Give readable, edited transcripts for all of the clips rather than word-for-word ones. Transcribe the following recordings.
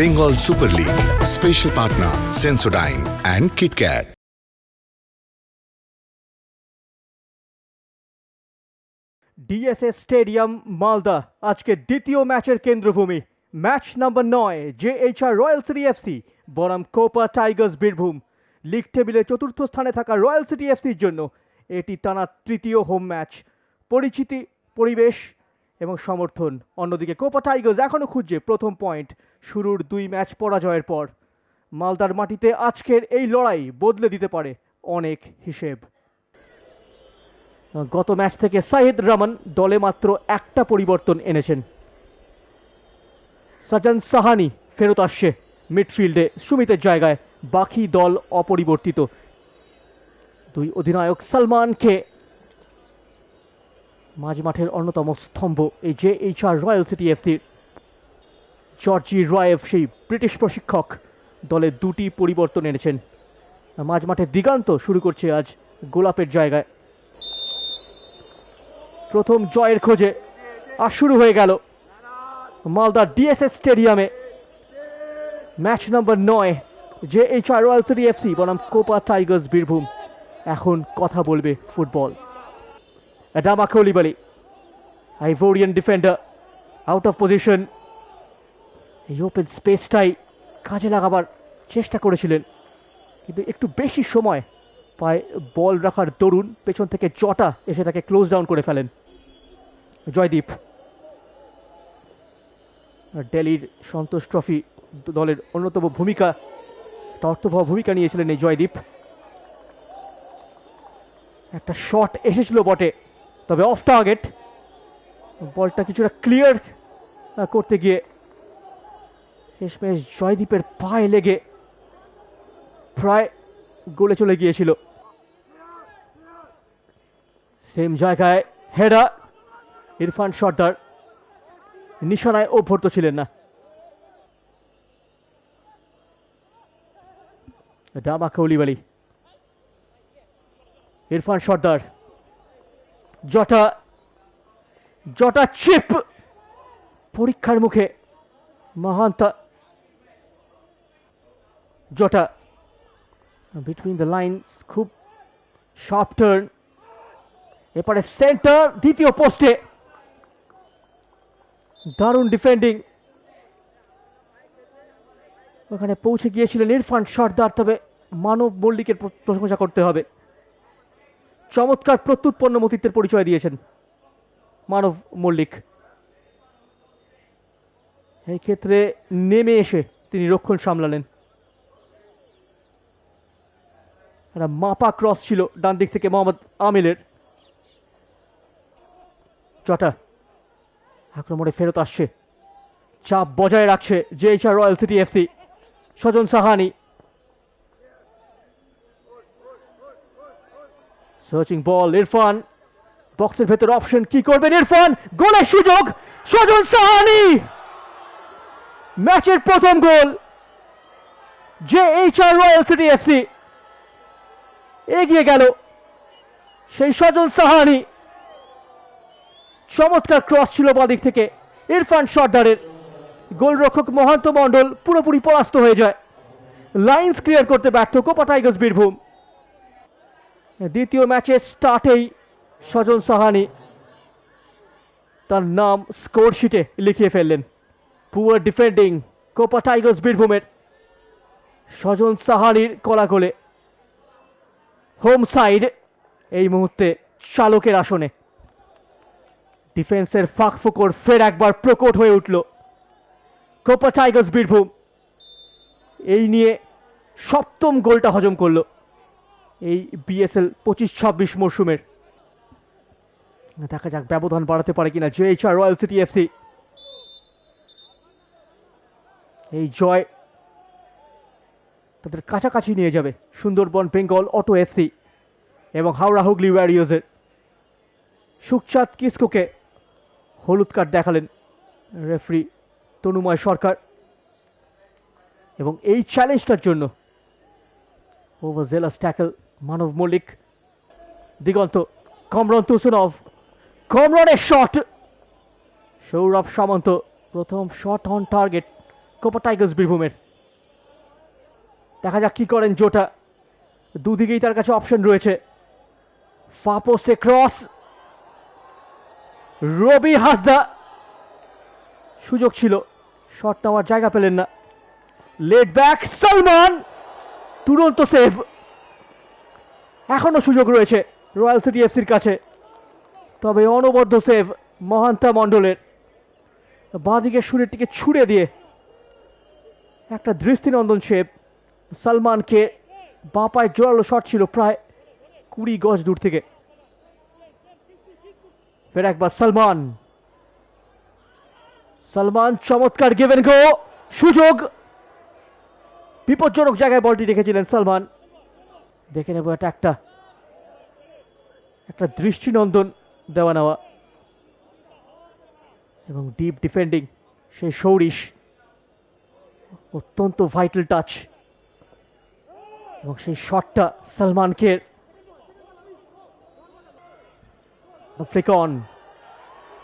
Bengal Super League. Special partner Sensodyne and KitKat. DSS stadium Malda আজকে দ্বিতীয় ম্যাচের কেন্দ্রভূমি। Match number 9 JHR royal city FC বনাম Copa Tigers Birbhum. League টেবিলে চতুর্থ স্থানে থাকা রয়্যাল সিটি এফসির জন্য এটি টানা তৃতীয় হোম ম্যাচ। পরিচিতি, পরিবেশ এবং সমর্থন। অন্যদিকে কোপা টাইগার্স এখনও খুঁজছে প্রথম পয়েন্ট শুরুর 2 ম্যাচ পরাজয়ের পর। মালদার মাটিতে আজকের এই লড়াই বদলে দিতে পারে অনেক হিসেব। গত ম্যাচ থেকে সাহিদ রহমান দলে মাত্র একটা পরিবর্তন এনেছেন। সাজান সাহানি ফেরত আসছে মিডফিল্ডে সুমিতের জায়গায়, বাকি দল অপরিবর্তিত। 2 অধিনায়ক সালমানকে মাঝমাঠের অন্যতম স্তম্ভ এই জেএইচআর রয়্যাল সিটি এফসির জর্জি রয়েভ, সেই ব্রিটিশ প্রশিক্ষক, দলে 2টি পরিবর্তন এনেছেন। মাঝমাঠে দিগান্ত শুরু করছে আজ গোলাপের জায়গায়। প্রথম জয়ের খোঁজে আর শুরু হয়ে গেল মালদা ডিএসএস স্টেডিয়ামে match number 9 JHR royal city FC বনাম কোপা টাইগার্স বীরভূম। এখন কথা বলবে football. Adama Coulibaly, Ivorian defender, out of position. এই ওপেন স্পেসটাই কাজে লাগাবার চেষ্টা করেছিলেন, কিন্তু একটু বেশি সময় পায়ে বল রাখার দরুন পেছন থেকে জটা এসে তাকে ক্লোজ ডাউন করে ফেলেন। জয়দীপ, দিল্লির সন্তোষ ট্রফি দলের অন্যতম ভূমিকা, অর্থবহ ভূমিকা নিয়েছিলেন এই জয়দীপ। একটা শট এসেছিল বটে, তবে অফ টার্গেট। বলটা কিছুটা ক্লিয়ার করতে গিয়ে শেষমেশ জয়দীপের পায়ে লেগে প্রায় গোলে চলে গিয়েছিল। সেম জায়গায় হেডা, ইরফান সর্দার নিশানায় অভ্যর্ত ছিলেন না। ডামা কৌলিবালি, ইরফান সর্দার, জটা, জটা চিপ, পরীক্ষার মুখে মহান্তা। জটা বিটুইন দ্য লাইন্স, খুব শার্প টার্ন। এপারে সেন্টার, দ্বিতীয় পোস্টে, দারুণ ডিফেন্ডিং। ওখানে পৌঁছে গিয়েছিলেন ইরফান সর্দার, তবে মানব মল্লিকের প্রশংসা করতে হবে। চমৎকার প্রত্যুৎপন্নমতিত্বের পরিচয় দিয়েছেন মানব মল্লিক। এই ক্ষেত্রে নেমে এসে তিনি রক্ষণ সামলালেন। একটা মাপা ক্রস ছিল ডান দিক থেকে মোহাম্মদ আমিলের। জটা আক্রমণে ফেরত আসছে, চাপ বজায় রাখছে জেএইচআর রয়্যাল সিটি এফসি। সজন সাহানি, সার্চিং বল, ইরফান বক্সের ভেতর অপশন, কি করবেন ইরফান? গোলের সুযোগ, সজন সাহানি, ম্যাচের প্রথম গোল। জেএইচআর রয়্যাল সিটি এফসি এগিয়ে গেল। সেই সজন সাহানি, চমৎকার ক্রস ছিল বাদিক থেকে ইরফান সর্দারের। গোলরক্ষক মহান্ত মণ্ডল পুরোপুরি পরাস্ত হয়ে যায়। লাইন্স ক্লিয়ার করতে ব্যর্থ কোপা টাইগার্স বীরভূম। দ্বিতীয় ম্যাচের স্টার্টেই সজন সাহানি তার নাম স্কোর শিটে লিখিয়ে ফেললেন। পুয়ার ডিফেন্ডিং কোপা টাইগার্স বীরভূমের। সজন সাহানির করা গোলে হোম সাইড এই মুহূর্তে চালকের আসনে। ডিফেন্সের ফাঁক ফোকর ফের একবার প্রকট হয়ে উঠল কোপা টাইগার্স বীরভূম। এই নিয়ে সপ্তম গোলটা হজম করল এই বিএসএল 25-26 মরশুমের। দেখা যাক ব্যবধান বাড়াতে পারে কিনা জেএইচআর রয়্যাল সিটি এফসি। এই জয় তাদের কাছাকাছি নিয়ে যাবে সুন্দরবন বেঙ্গল অটো এফসি এবং হাওড়া হুগলি ওয়ারিয়র্সের। সুখচাঁদ কিসকোকে হলুদ কার্ড দেখালেন রেফারি তনুময় সরকার, এবং এই চ্যালেঞ্জটার জন্য ওভার জেলাস ট্যাকল মানব মল্লিক। দিগন্ত, কমরন তুসুনভ, কমরনের শট, সৌরভ সামন্ত প্রথম shot on target Copa Tigers বীরভূমের। দেখা যাক কি করেন জোটা, দুদিকেই তার কাছে অপশন রয়েছে। ফা পোস্টে ক্রস, রবি হাসদা সুযোগ ছিল, শট নেওয়ার জায়গা পেলেন না। লেট ব্যাক সালমান, তুরন্ত সেভ। এখনো সুযোগ রয়েছে রয়্যাল সিটি এফসির কাছে, তবে অনবদ্য সেভ মহান্তা মণ্ডলের। বাঁদিকে সুরেরটিকে ছুড়ে দিয়ে একটা দৃষ্টিনন্দন সেভ। সালমানকে বাঁ পায়ে জোরালো শট ছিল প্রায় 20 গজ দূর থেকে। ফের একবার সালমান, সালমান চমৎকার গিভ এন্ড গো, সুযোগ। বিপজ্জনক জায়গায় বলটি রেখেছিলেন সালমান। দেখে নেব এটা একটা দৃষ্টিনন্দন দেওয়া নেওয়া এবং ডিপ ডিফেন্ডিং সেই সৌরিশ, অত্যন্ত ভাইটাল টাচ। এবং সেই শটটা সালমানকে ফ্লিক অন।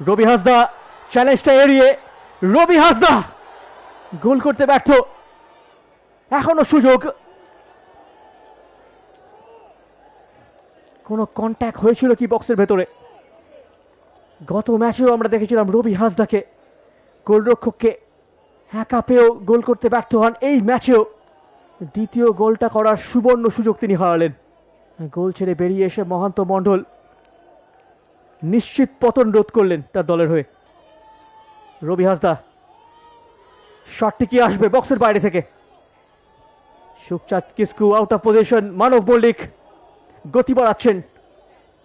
রবি হাসদা চ্যালেঞ্জটা এড়িয়ে, রবি হাসদা গোল করতে ব্যর্থ। এখনো সুযোগ। কোনো কন্ট্যাক্ট হয়েছিল কি বক্সের ভেতরে? গত ম্যাচেও আমরা দেখেছিলাম রবি হাসদাকে গোলরক্ষককে একা পেয়েও গোল করতে ব্যর্থ হন। এই ম্যাচেও দ্বিতীয় গোলটা করার সুবর্ণ সুযোগ তিনি হারালেন। গোল ছেড়ে বেরিয়ে এসে মহান্ত মণ্ডল নিশ্চিত পতন রোধ করলেন তার দলের হয়ে। রবি হাসদা, শটটি কি আসবে বক্সের বাইরে থেকে? Sukhchand Kisku out of position, Manab Mallick গতি বাড়াচ্ছেন,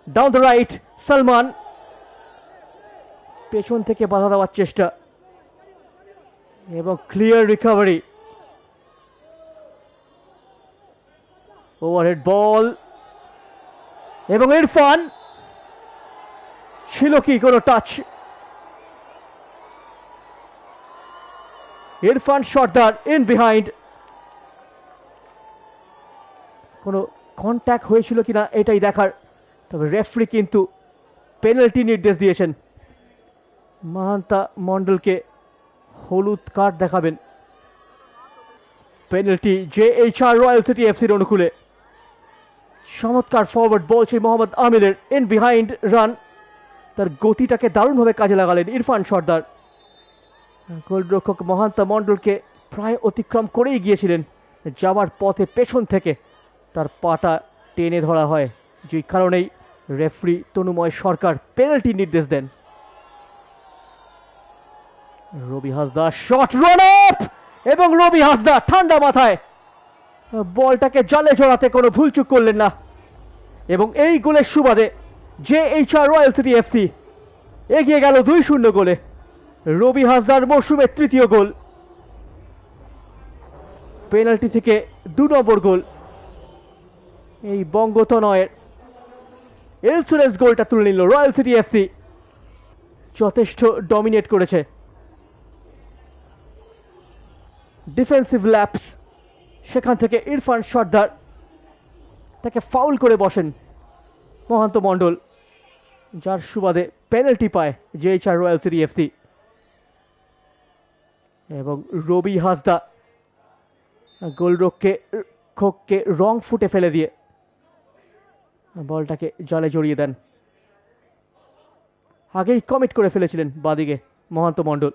ডাউন দ্য রাইট। সালমান পেছন থেকে বাধা দেওয়ার চেষ্টা এবং ক্লিয়ার রিকভারি। ওভারহেড বল এবং ইরফান, ছিল কি কোনো touch? Irfan Sardar in behind. কোনো কন্ট্যাক্ট হয়েছিল কিনা এটাই দেখার, তবে রেফারি কিন্তু পেনাল্টি নির্দেশ দিয়েছেন। মহান্তা মণ্ডলকে হলুদ কার্ড দেখাবেন। পেনাল্টি JHR রয়্যাল সিটি এফসির অনুকূলে। চমৎকার ফরওয়ার্ড বল সেই মোহাম্মদ আমিরের, ইন বিহাইন্ড রান। তার গতিটাকে দারুণভাবে কাজে লাগালেন ইরফান সর্দার। গোলরক্ষক মহান্তা মণ্ডলকে প্রায় অতিক্রম করেই গিয়েছিলেন, যাওয়ার পথে পেছন থেকে তার পাটা টেনে ধরা হয়, যে কারণেই রেফারি তনুময় সরকার পেনাল্টি নির্দেশ দেন। রবি হাসদা শট, রান আপ, এবং রবি হাসদা ঠান্ডা মাথায় বলটাকে জালে জড়াতে কোনো ভুলচুক করলেন না। এবং এই গোলের সুবাদে JHR রয়্যাল সিটি এফসি এগিয়ে গেল 2-0 গোলে। রবি হাসদার মৌসুমের তৃতীয় গোল, পেনাল্টি থেকে 2 নম্বর গোল। এই বঙ্গতনয়ের ইন্স্যুরেন্স গোলটা তুলে নিল রয়্যাল সিটি এফসি। যথেষ্ট ডমিনেট করেছে। ডিফেন্সিভ ল্যাপস, সেখান থেকে ইরফান সর্দার তাকে ফাউল করে বসেন মহান্ত মণ্ডল, যার সুবাদে পেনাল্টি পায় JHR রয়্যাল সিটি এফসি। এবং রবি হাসদা গোলরক্ষককে রং ফুটে ফেলে দিয়ে বলটাকে জালে জড়িয়ে দেন। আগেই কমিট করে ফেলেছিলেন বাদিকে মহান্ত মণ্ডল,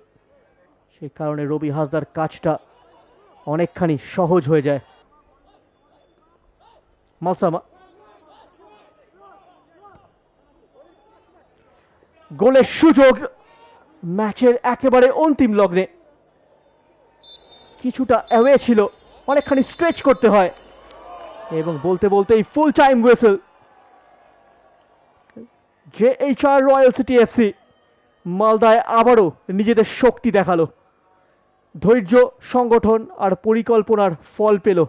সেই কারণে রবি হাসদার কাজটা অনেকখানি সহজ হয়ে যায়। মালসামা, গোলের সুযোগ ম্যাচের একেবারে অন্তিম লগ্নে। কিছুটা অ্যাওয়ে ছিল, অনেকখানি স্ট্রেচ করতে হয় এবং বলতে বলতেই full time whistle. JHR royal city FC মালদায় আবারও নিজেদের শক্তি দেখালো, ধৈর্য, সংগঠন আর পরিকল্পনার ফল পেল।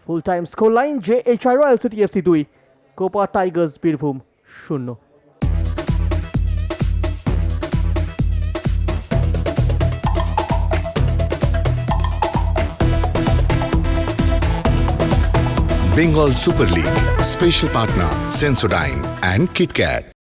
Full time score line JHR royal city FC 2, Copa Tigers Birbhum 0। Bengal Super League. Special partner Sensodyne and KitKat.